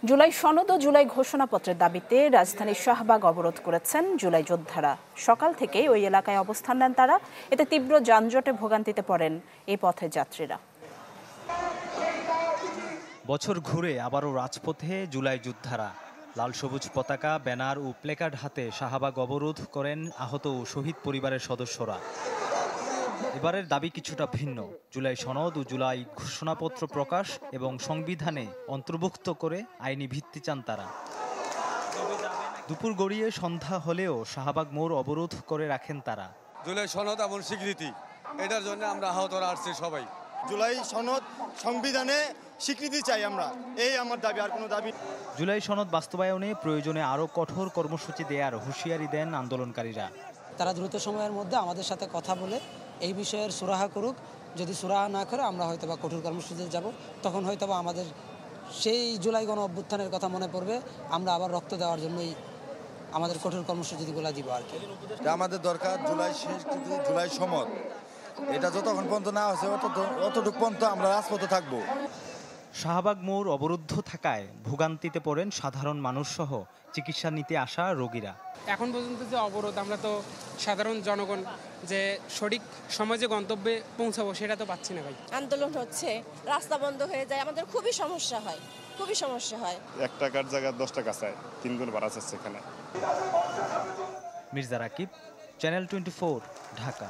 জুলাই সনদ ও জুলাই ঘোষণাপত্রের দাবিতে রাজধানীর শাহবাগ অবরোধ করেছেন জুলাই যোদ্ধারা। সকাল থেকেই ওই এলাকায় অবস্থান নেন তারা। এতে তীব্র যানজটে ভোগান্তিতে পড়েন এই পথের যাত্রীরা। বছর ঘুরে আবারও রাজপথে জুলাই যোদ্ধারা। লাল সবুজ পতাকা, ব্যানার ও প্লেকার্ড হাতে শাহবাগ অবরোধ করেন আহত ও শহীদ পরিবারের সদস্যরা। এবারের দাবি কিছুটা ভিন্ন। জুলাই সনদ ও জুলাই ঘোষণাপত্র প্রকাশ এবং সংবিধানে অন্তর্ভুক্ত করে আইনি ভিত্তি চান তারা। দুপুর গড়িয়ে সন্ধ্যা হলেও শাহবাগ মোড় অবরোধ করে রাখেন তারা। জুলাই সনদ এমন স্বীকৃতি, এটার জন্য আমরা আহতরা আসছি সবাই। জুলাই সনদ সংবিধানে স্বীকৃতি চাই আমরা, এই আমার দাবি, আর কোনো দাবি। জুলাই সনদ বাস্তবায়নে প্রয়োজনে আরও কঠোর কর্মসূচি দেওয়ার হুঁশিয়ারি দেন আন্দোলনকারীরা। তারা দ্রুত সময়ের মধ্যে আমাদের সাথে কথা বলে এই বিষয়ের সুরাহা করুক। যদি সুরাহা না করে আমরা হয়তোবা কঠোর কর্মসূচিতে যাব, তখন হয়তোবা আমাদের সেই জুলাই গণ অভ্যুত্থানের কথা মনে পড়বে। আমরা আবার রক্ত দেওয়ার জন্যই আমাদের কঠোর কর্মসূচিগুলো দিব আর কি। আমাদের দরকার জুলাই স্বীকৃতি, জুলাই সনদ, এটা যতক্ষণ পর্যন্ত না হচ্ছে অতটুকু পর্যন্ত আমরা রাজপথে থাকবো। শাহবাগ মোড় অবরুদ্ধ থাকায় ভোগান্তিতে পড়েন সাধারণ মানুষ সহ চিকিৎসা নিতে আসা রোগীরা। এখন পর্যন্ত যে অবরোধ, আমরা তো সাধারণ জনগণ যে সঠিক সময়ে গন্তব্যে পৌঁছাবো সেটা তো পাচ্ছি না ভাই। আন্দোলন হচ্ছে, রাস্তা বন্ধ হয়ে যায়, আমাদের খুবই সমস্যা হয়, খুবই সমস্যা হয়। 1 টাকার জায়গায় 10 টাকা চায়, 3 গুণ বাড়া যাচ্ছে এখানে। মির্জা রাকিব, চ্যানেল 24, ঢাকা।